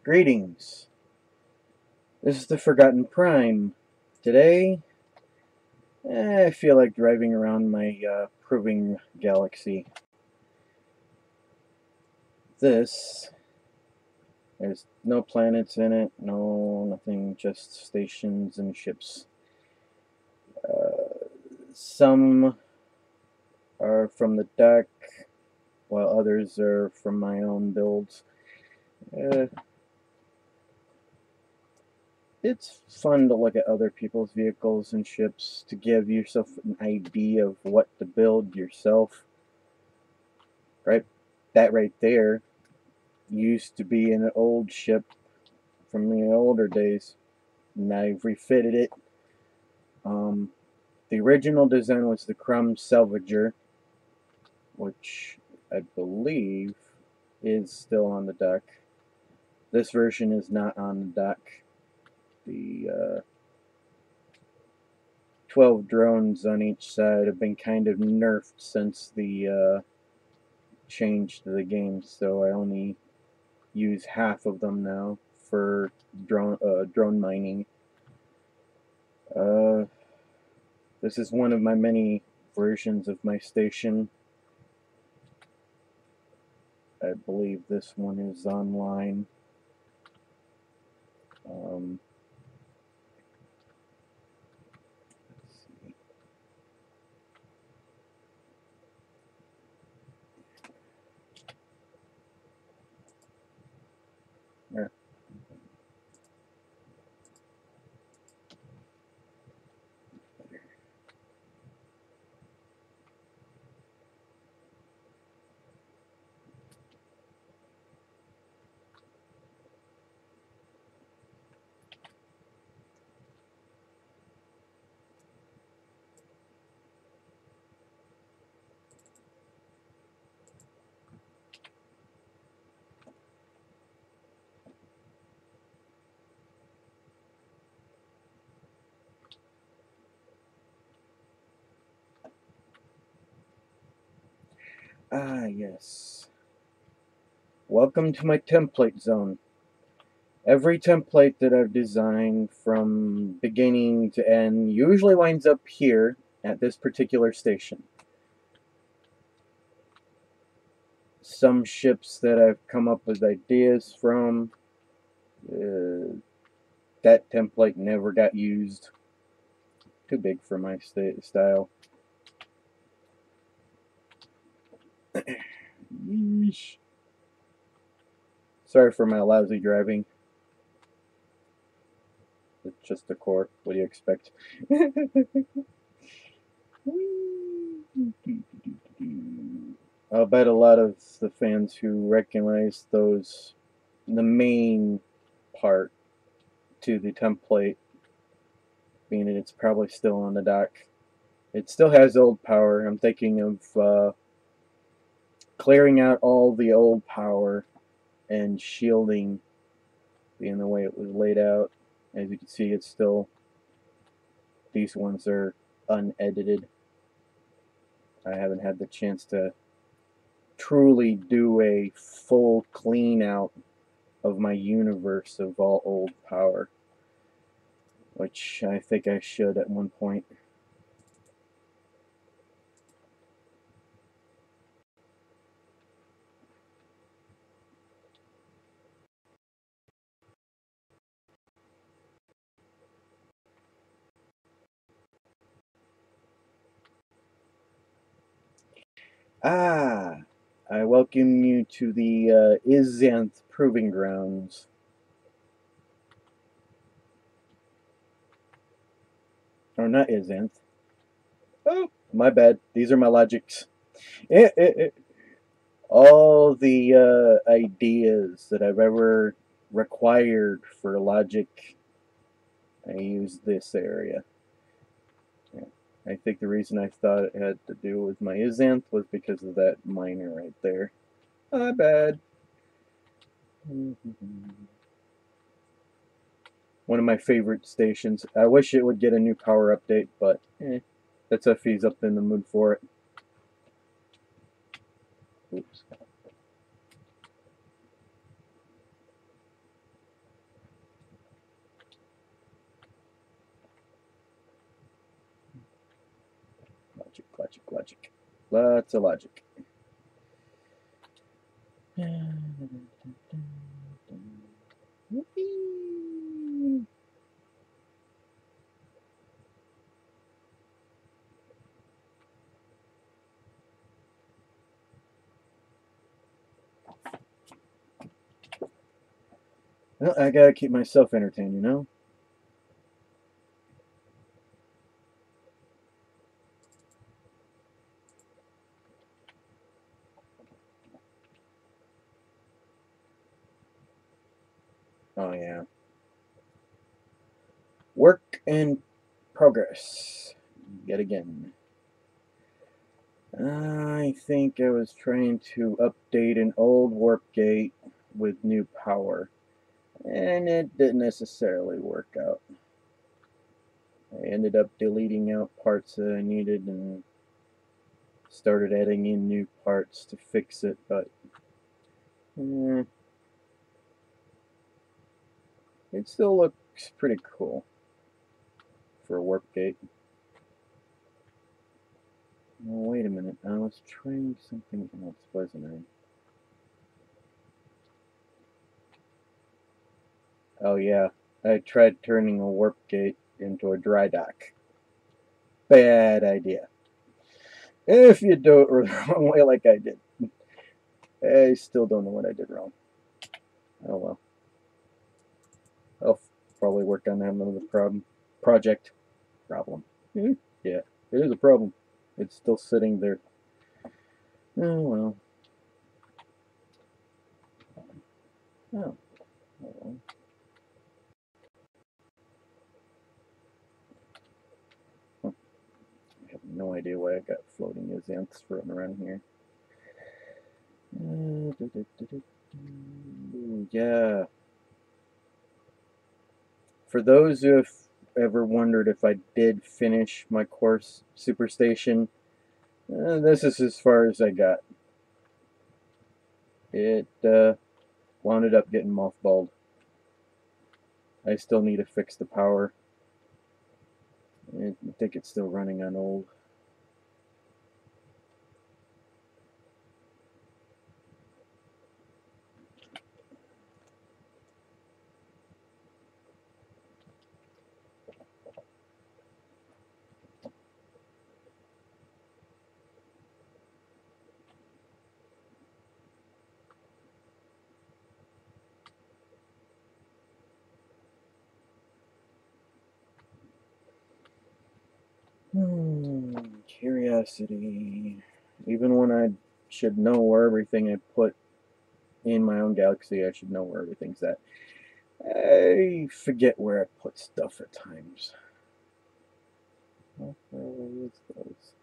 Greetings. This is the Forgotten Prime. Today, I feel like driving around my proving galaxy. There's no planets in it, nothing, just stations and ships. Some are from the deck, while others are from my own builds. It's fun to look at other people's vehicles and ships to give yourself an idea of what to build yourself. Right? That right there used to be an old ship from the older days. Now I've refitted it. The original design was the Crumb Salvager, which I believe is still on the deck. This version is not on the deck. The 12 drones on each side have been kind of nerfed since the change to the game, so I only use half of them now for drone mining. This is one of my many versions of my station. I believe this one is online. Let's see. There. Ah, yes. Welcome to my template zone. Every template that I've designed from beginning to end usually winds up here at this particular station. Some ships that I've come up with ideas from, that template never got used. Too big for my style. Yeesh. Sorry for my lousy driving. It's just a core. What do you expect? I'll bet a lot of the fans who recognize those, the main part to the template, being that it's probably still on the dock. It still has old power. I'm thinking of clearing out all the old power and shielding, being the way it was laid out. As you can see, it's still, these ones are unedited. I haven't had the chance to truly do a full clean out of my universe of all old power, which I think I should at one point. Ah, I welcome you to the Izanth Proving Grounds. Or not Izanth. Oh, my bad. These are my logics. All the ideas that I've ever required for logic, I use this area. Yeah. I think the reason I thought it had to do with my Izanth was because of that miner right there. My bad. One of my favorite stations. I wish it would get a new power update, but that's if he's up in the mood for it. Oops. logic. Lots of logic. Whoopee. Well, I gotta keep myself entertained, you know? Oh, yeah. Work in progress. Yet again. I think I was trying to update an old warp gate with new power, and it didn't necessarily work out. I ended up deleting out parts that I needed and started adding in new parts to fix it, but eh, it still looks pretty cool for a warp gate. Oh, wait a minute, I was trying something else, wasn't I? Oh yeah, I tried turning a warp gate into a dry dock. Bad idea. If you do it the wrong way like I did. I still don't know what I did wrong. Oh well. I'll probably work on that another problem. Project. Problem. Yeah, it is a problem. It's still sitting there. Oh well. Oh, well. Huh. I have no idea why I got floating azanths running around here. Yeah. For those who have ever wondered if I did finish my course Superstation, this is as far as I got. It wound up getting mothballed. I still need to fix the power. I think it's still running on old. Curiosity. Even when I should know where everything I put in my own galaxy, I should know where everything's at. I forget where I put stuff at times. How far away is those?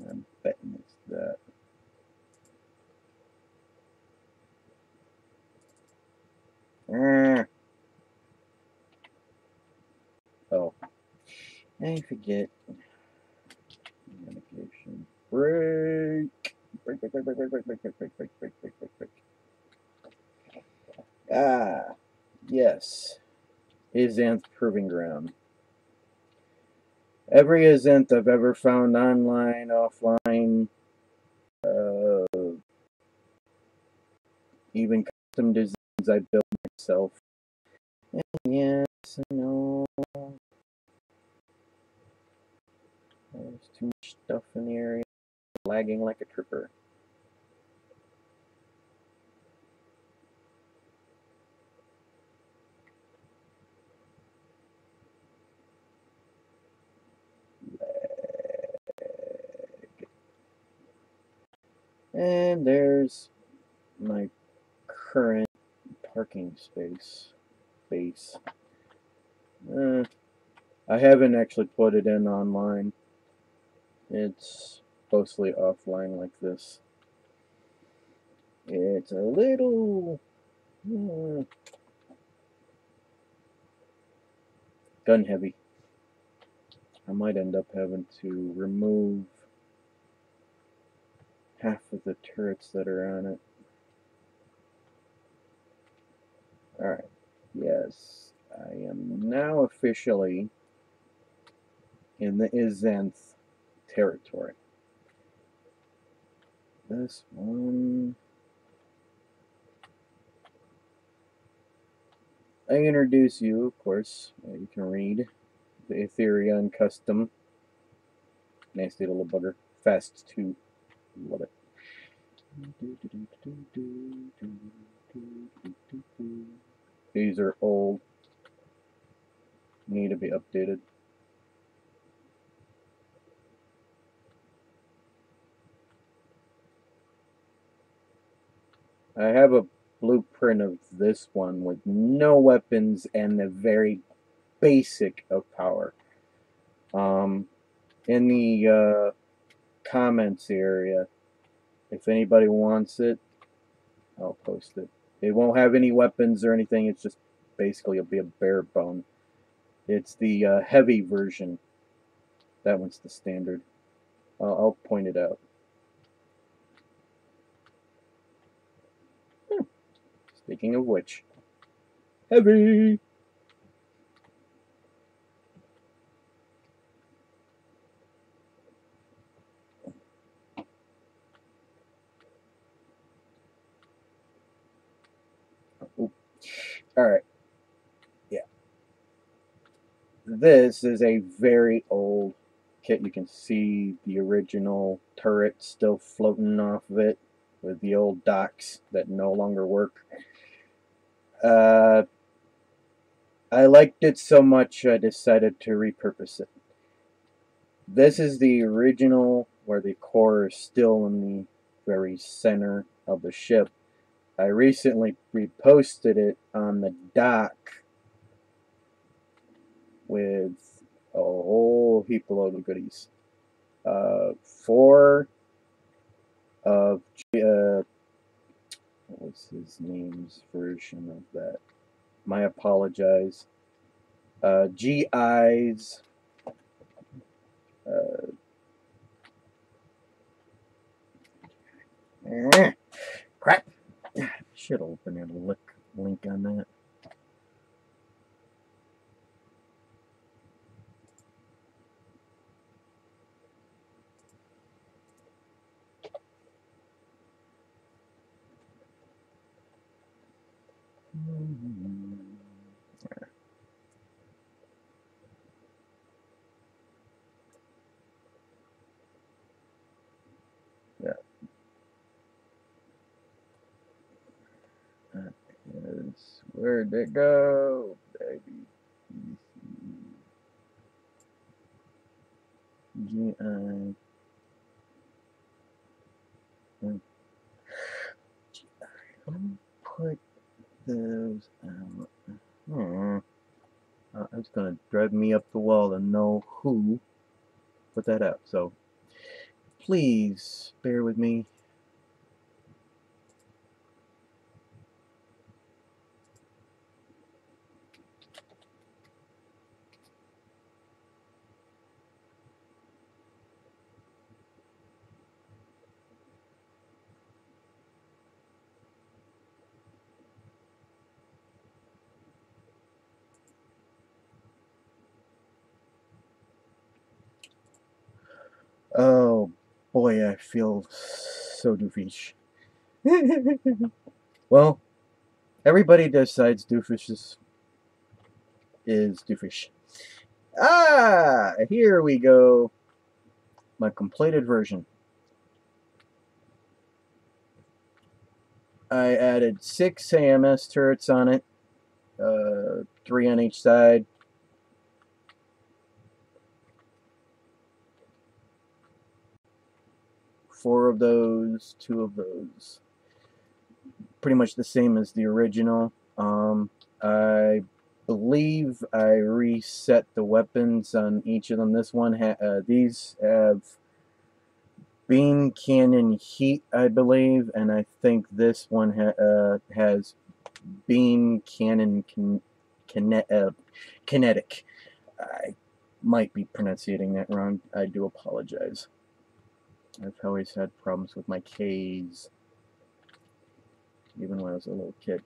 I'm betting it's that. Ah. Oh, I forget. Navigation. Break. Break, break, break, break, break, break, break, break, break, break, break, break, break, break. Ah, yes. Azanth Proving Ground. Every Azanth I've ever found online, offline, even custom designs I built myself. And yes, I know. There's too much stuff in the area. Lagging like a tripper. And there's my current parking space base. I haven't actually put it in online. It's mostly offline like this. It's a little gun heavy. I might end up having to remove half of the turrets that are on it. Alright. Yes. I am now officially in the Izenth territory. This one... I introduce you, of course. You can read the Ethereum custom. Nasty little bugger. Fast too. Love it. These are old. Need to be updated. I have a blueprint of this one with no weapons and the very basic of power. In the comments area, if anybody wants it, I'll post it. It won't have any weapons or anything. It's just basically it'll be a bare bone. It's the heavy version. That one's the standard. I'll point it out. Speaking of which, heavy. All right. Yeah. This is a very old kit. You can see the original turret still floating off of it with the old docks that no longer work. I liked it so much I decided to repurpose it. This is the original where the core is still in the very center of the ship. I recently reposted it on the dock with a whole heap load of goodies. 4 of what was his name's version of that? My apologize. GIs. Crap. Should open a link on that. Yeah. That is, where'd it go? Baby. GI. Put those out. It's gonna drive me up the wall to know who put that out. So please bear with me. Oh boy, I feel so doofish. Well, everybody decides doofus is doofish. Here we go. My completed version. I added 6 AMS turrets on it, 3 on each side. Four of those, 2 of those. Pretty much the same as the original. I believe I reset the weapons on each of them. This one, these have beam cannon heat, I believe, and I think this one has beam cannon kinetic. I might be pronouncing that wrong. I do apologize. I've always had problems with my K's, even when I was a little kid.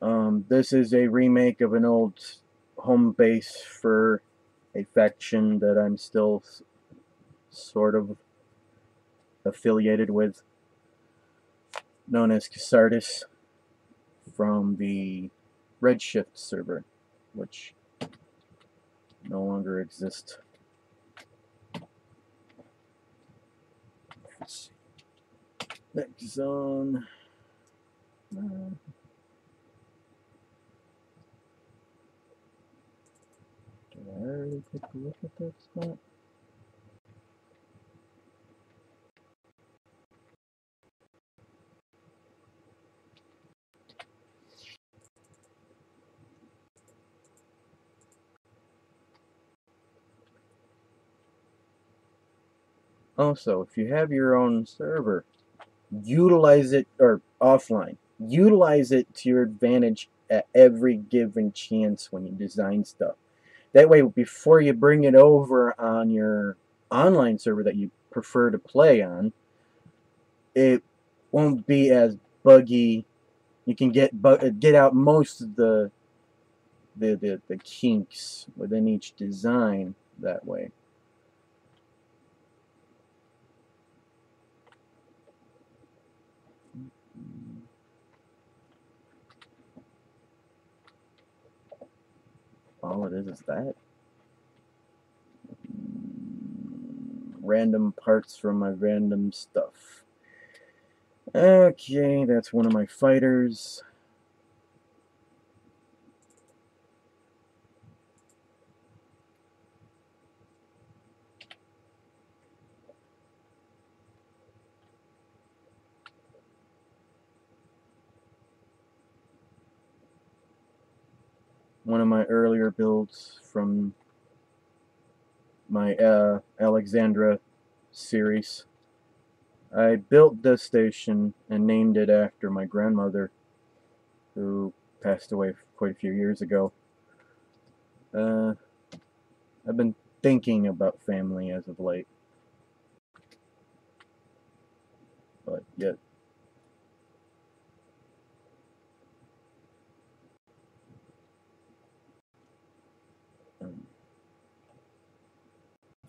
This is a remake of an old home base for a faction that I'm still sort of affiliated with, known as Casardis, from the Redshift server, which no longer exists. Let's see. Next zone. Did I already take a look at that spot? Also, if you have your own server, utilize it, or offline, utilize it to your advantage at every given chance when you design stuff. That way, before you bring it over on your online server that you prefer to play on, it won't be as buggy. You can get out most of the kinks within each design that way. All it is that. Random parts from my random stuff. Okay, that's one of my fighters. One of my earlier builds from my Alexandra series. I built this station and named it after my grandmother, who passed away quite a few years ago. I've been thinking about family as of late, but yet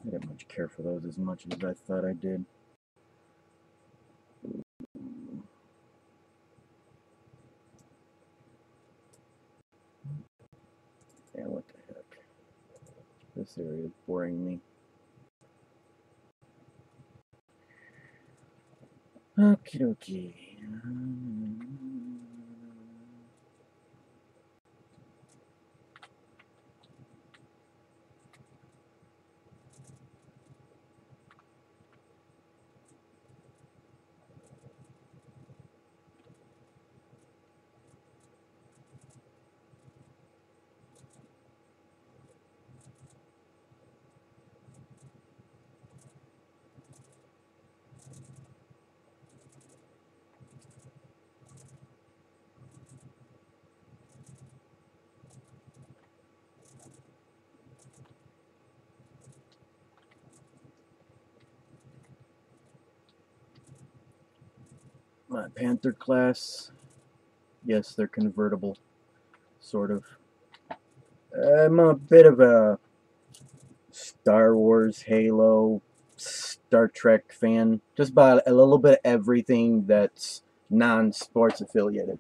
I didn't much care for those as much as I thought I did. Yeah, what the heck. This area is boring me. Okie dokie. My Panther class, yes, they're convertible, sort of. I'm a bit of a Star Wars, Halo, Star Trek fan. Just about a little bit of everything that's non-sports affiliated.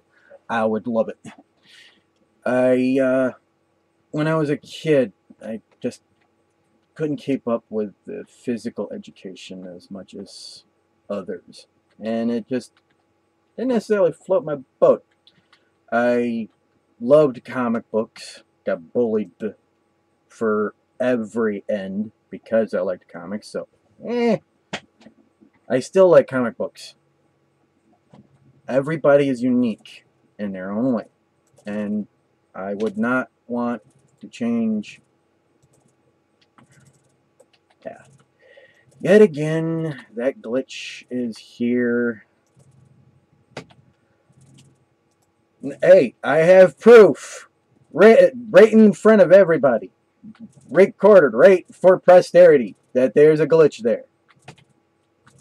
I would love it. When I was a kid, I just couldn't keep up with the physical education as much as others. And it just didn't necessarily float my boat. I loved comic books, got bullied for every end because I liked comics, so I still like comic books. Everybody is unique in their own way, and I would not want to change. Yeah. Yet again, that glitch is here. Hey, I have proof. Right in front of everybody. Recorded right for posterity that there's a glitch there.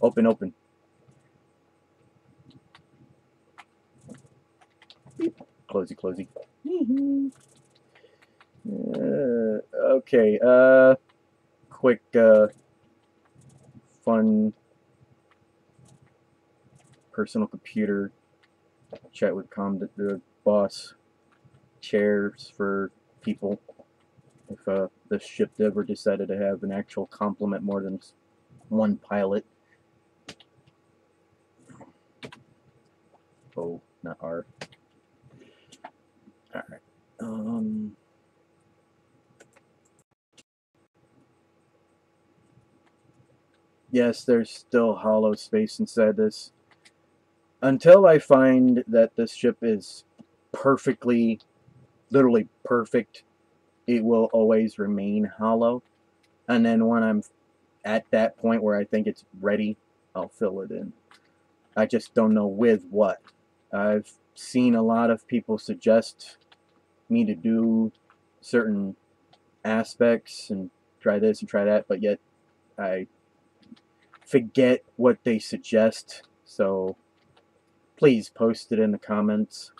Open, open. Closey, closey. Okay, quick, fun personal computer chat with the boss. Chairs for people. If the ship ever decided to have an actual complement more than one pilot. Oh, not R. Alright. Yes, there's still hollow space inside this. Until I find that this ship is perfectly, literally perfect, it will always remain hollow. And then when I'm at that point where I think it's ready, I'll fill it in. I just don't know with what. I've seen a lot of people suggest me to do certain aspects and try this and try that, but yet I forget what they suggest. So please post it in the comments.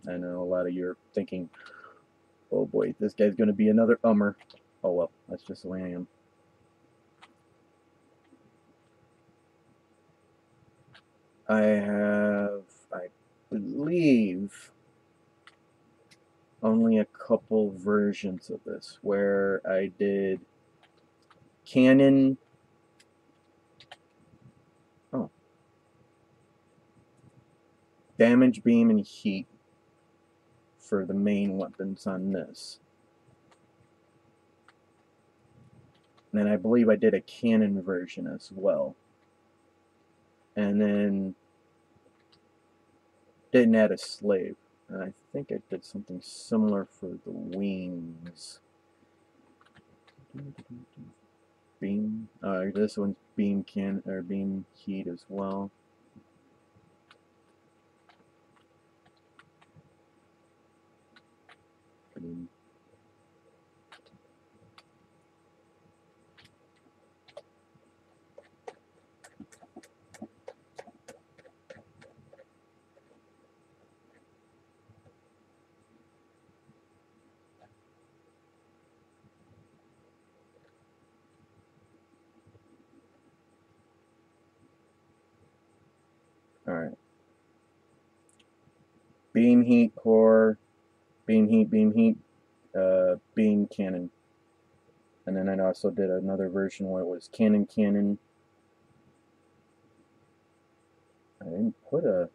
I know a lot of you are thinking, oh boy, this guy's going to be another ummer. Oh well, that's just the way I am. I have, I believe, only a couple versions of this where I did cannon. Oh, damage, beam, and heat for the main weapons on this. And then I believe I did a cannon version as well. And then didn't add a slave. And I think I did something similar for the wings. Beam. This one's beam can or beam heat as well. Alright. Beam heat core, beam heat, beam cannon. And then I also did another version where it was cannon. I didn't put a...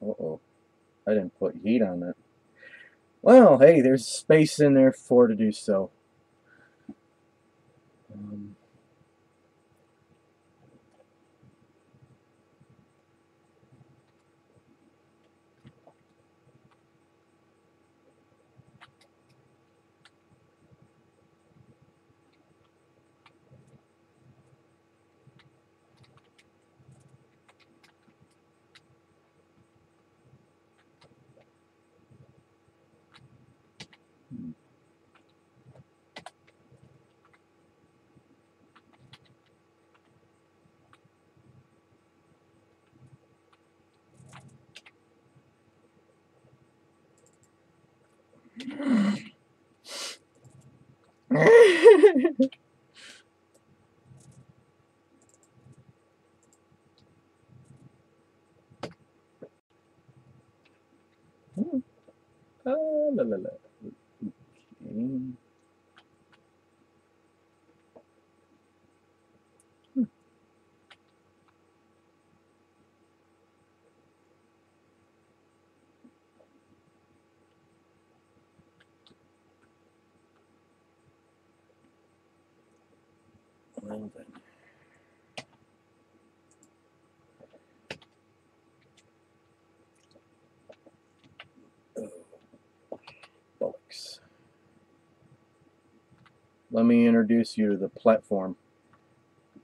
Uh-oh. I didn't put heat on it. Well, hey, there's space in there for to do so. La la la. Okay. Well then. Bollocks. Let me introduce you to the platform.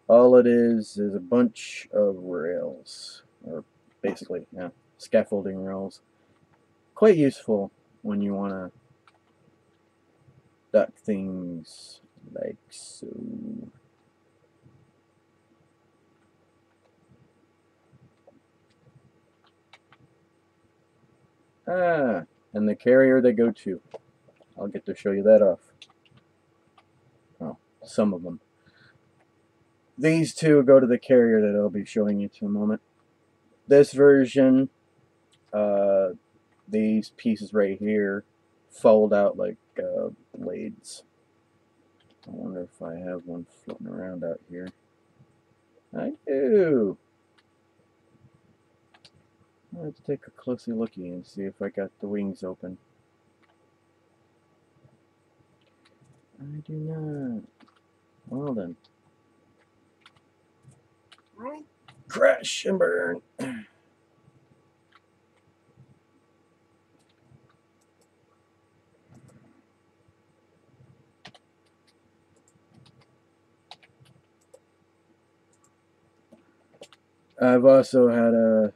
All it is a bunch of rails, or basically, yeah, scaffolding rails. Quite useful when you want to duck things like so. Ah, and the carrier they go to. I'll get to show you that off. Oh, some of them. These two go to the carrier that I'll be showing you in a moment. This version, these pieces right here fold out like blades. I wonder if I have one floating around out here. I do. Let's take a closely looky and see if I got the wings open. I do not. Well then. Crash and burn. I've also had to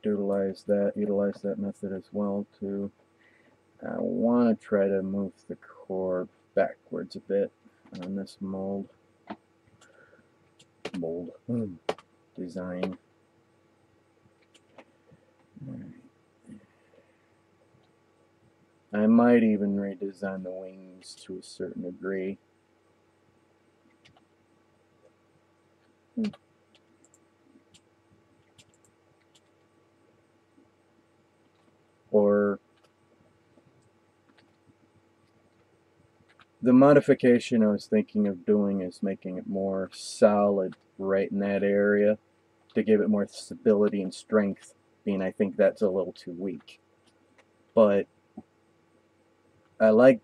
utilize that method as well too. I want to try to move the core backwards a bit on this mold design. I might even redesign the wings to a certain degree. Or the modification I was thinking of doing is making it more solid right in that area to give it more stability and strength, being I think that's a little too weak. But I like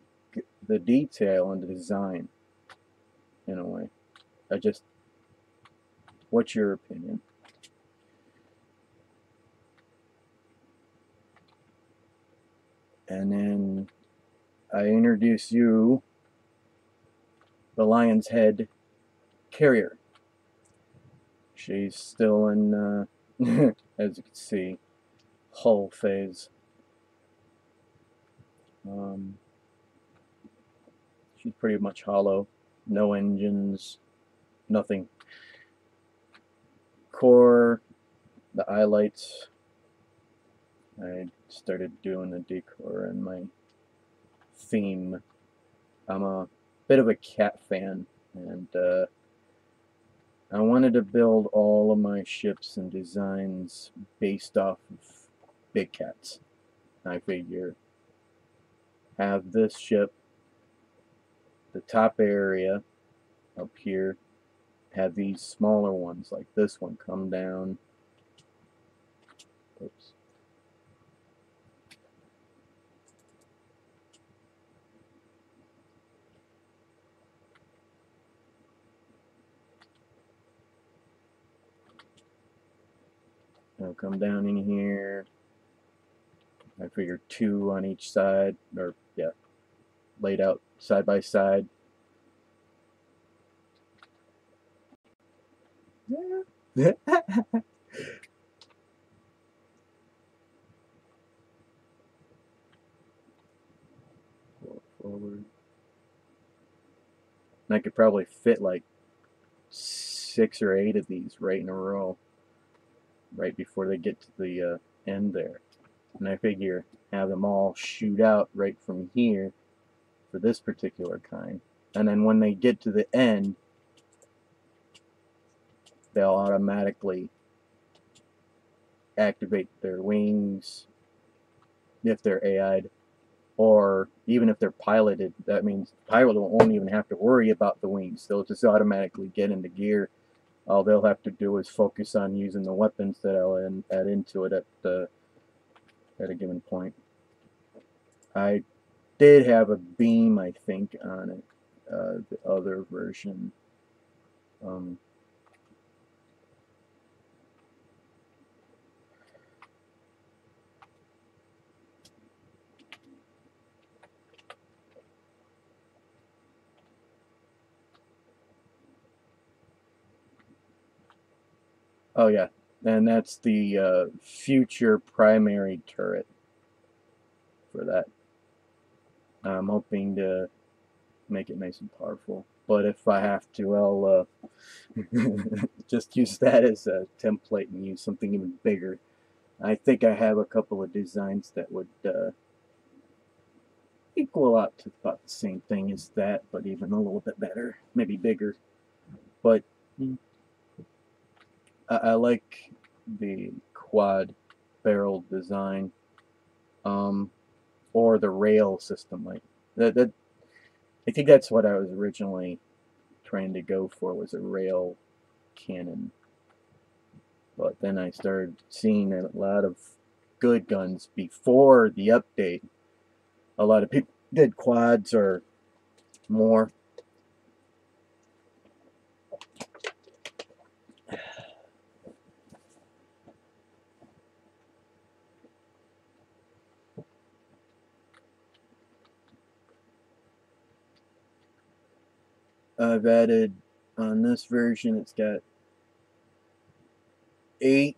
the detail and the design in a way. What's your opinion? And then I introduce you the Lion's Head carrier. She's still in, as you can see, hull phase. She's pretty much hollow, no engines, nothing. Core, the eye lights. I started doing the decor in my theme. I'm a bit of a cat fan, and I wanted to build all of my ships and designs based off of big cats. I figure have this ship, the top area up here, have these smaller ones like this one come down. Oops. It'll come down in here. I figure two on each side, or yeah, laid out side by side. Yeah. Forward. And I could probably fit like 6 or 8 of these right in a row, right before they get to the end there. And I figure have them all shoot out right from here for this particular kind. And then when they get to the end, they'll automatically activate their wings if they're AI'd, or even if they're piloted. That means the pilot won't even have to worry about the wings. They'll just automatically get into gear. All they'll have to do is focus on using the weapons that I'll add into it at a given point. I did have a beam, I think, on it, the other version. Oh yeah, and that's the future primary turret for that. I'm hoping to make it nice and powerful, but if I have to, I'll just use that as a template and use something even bigger. I think I have a couple of designs that would equal out to about the same thing as that, but even a little bit better, maybe bigger. But I like the quad barrel design, or the rail system. Like that, I think that's what I was originally trying to go for, was a rail cannon. But then I started seeing a lot of good guns before the update. A lot of people did quads or more. I've added, on this version, it's got 8,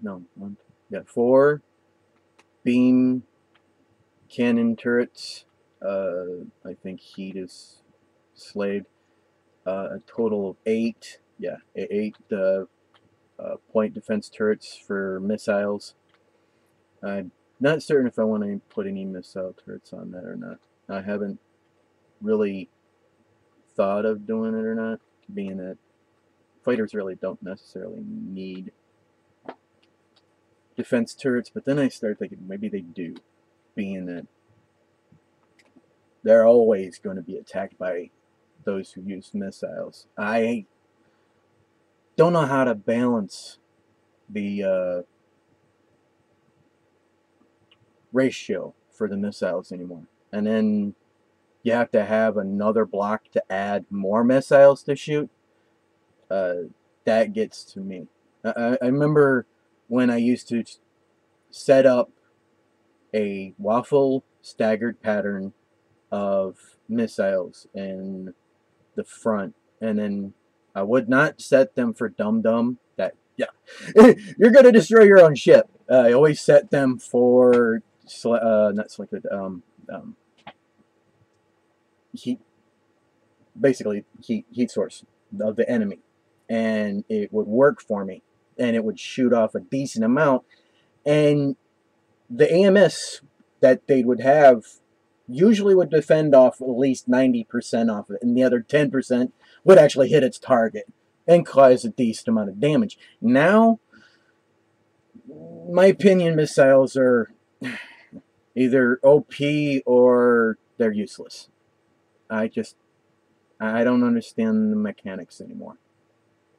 no, one, yeah, 4 beam cannon turrets. I think heat is slayed. A total of 8, yeah, 8 point defense turrets for missiles. I'm not certain if I want to put any missile turrets on that or not. I haven't really thought of doing it or not, being that fighters really don't necessarily need defense turrets, but then I start thinking maybe they do, being that they're always going to be attacked by those who use missiles. I don't know how to balance the ratio for the missiles anymore. And then you have to have another block to add more missiles to shoot. That gets to me. I remember when I used to set up a waffle staggered pattern of missiles in the front, and then I would not set them for dum-dum. That, yeah, you're gonna destroy your own ship. I always set them for not selected, heat, basically heat source of the enemy, and it would work for me, and it would shoot off a decent amount, and the AMS that they would have usually would defend off at least 90% off it, and the other 10% would actually hit its target and cause a decent amount of damage. Now, my opinion, missiles are either OP or they're useless. I don't understand the mechanics anymore.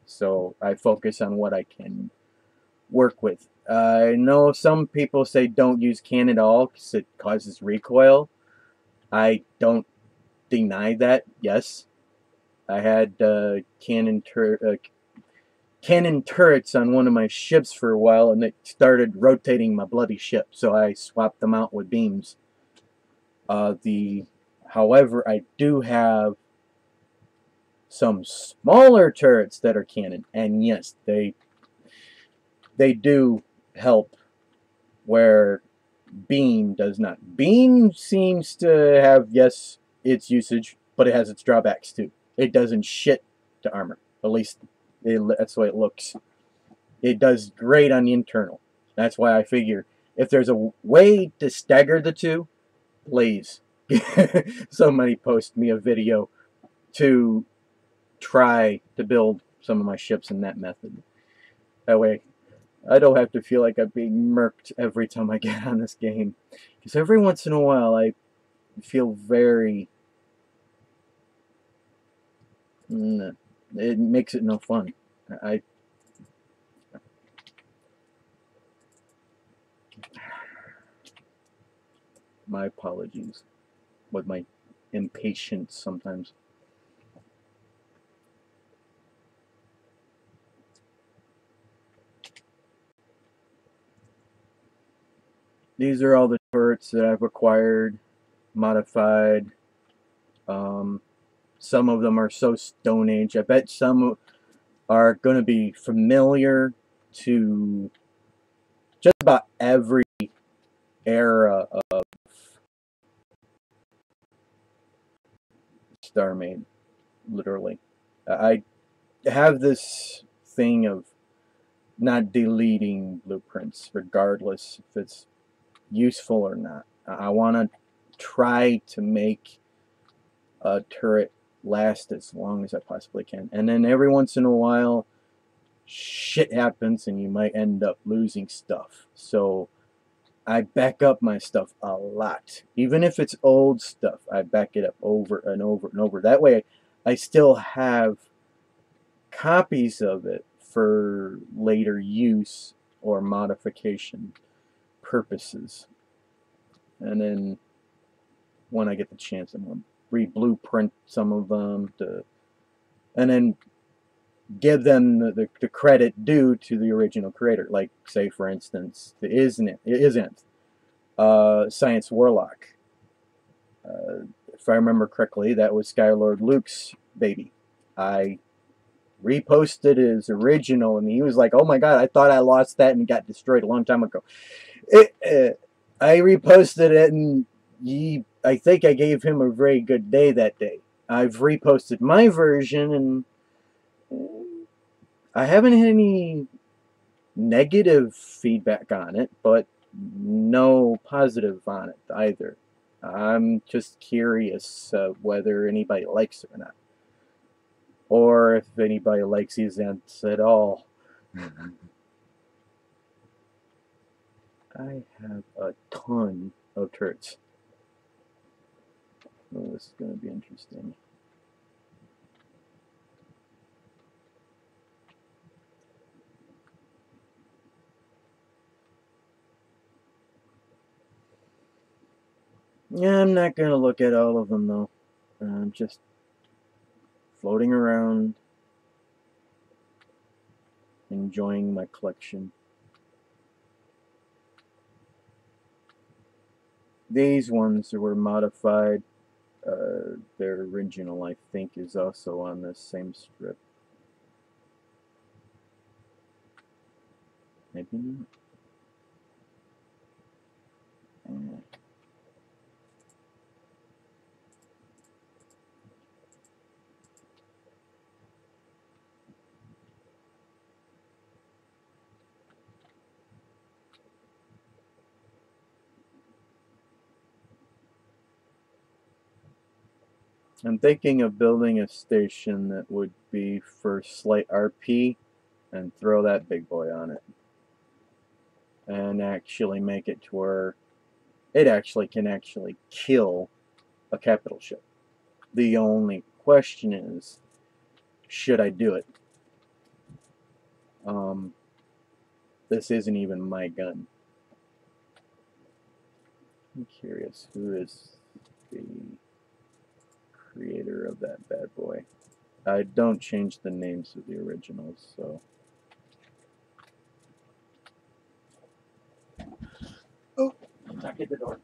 So I focus on what I can work with. I know some people say don't use cannon at all because it causes recoil. I don't deny that. Yes, I had cannon turrets on one of my ships for a while, and it started rotating my bloody ship, so I swapped them out with beams. However, I do have some smaller turrets that are cannon, and yes, they do help where beam does not. Beam seems to have, yes, its usage, but it has its drawbacks too. It doesn't shit to armor. At least that's the way it looks. It does great on the internal. That's why I figure if there's a way to stagger the two, please. Somebody post me a video to try to build some of my ships in that method. That way I don't have to feel like I'm being murked every time I get on this game. Because every once in a while I feel very... it makes it no fun. My apologies with my impatience sometimes. These are all the turrets that I've acquired, modified. Some of them are so Stone Age. I bet some are going to be familiar to just about every era of Starmade, literally. I have this thing of not deleting blueprints, regardless if it's useful or not. I want to try to make a turret last as long as I possibly can. And then every once in a while, shit happens and you might end up losing stuff. So I back up my stuff a lot. Even if it's old stuff, I back it up over and over and over. That way I still have copies of it for later use or modification purposes. And then when I get the chance, I'm going to re-blueprint some of them and then give them the credit due to the original creator. Like, say, for instance, the isn't Science Warlock. If I remember correctly, that was Skylord Luke's baby. I reposted his original, and he was like, "Oh my god, I thought I lost that and got destroyed a long time ago." I reposted it, and I think I gave him a very good day that day. I've reposted my version, and I haven't had any negative feedback on it, but no positive on it either. I'm just curious whether anybody likes it or not. Or if anybody likes these ants at all. I have a ton of turrets. Oh, this is going to be interesting. Yeah, I'm not going to look at all of them, though. I'm just floating around, enjoying my collection. These ones were modified. Their original, I think, is also on this same strip. Maybe not. I'm thinking of building a station that would be for slight RP and throw that big boy on it. And actually make it to where it actually can actually kill a capital ship. The only question is, should I do it? This isn't even my gun. I'm curious, who is the creator of that bad boy? I don't change the names of the originals, so... Oh, knock at the door.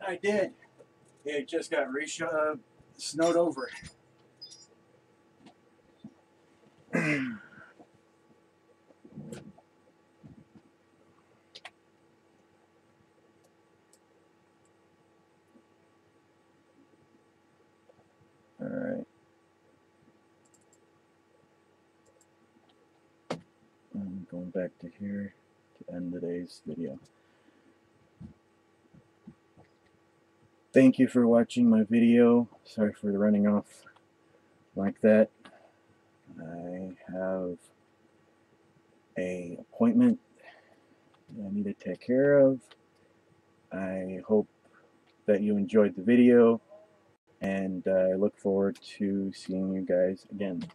I did. It just got snowed over. Alright. I'm going back to here to end today's video. Thank you for watching my video. Sorry for the running off like that. I have an appointment I need to take care of. I hope that you enjoyed the video, and I look forward to seeing you guys again.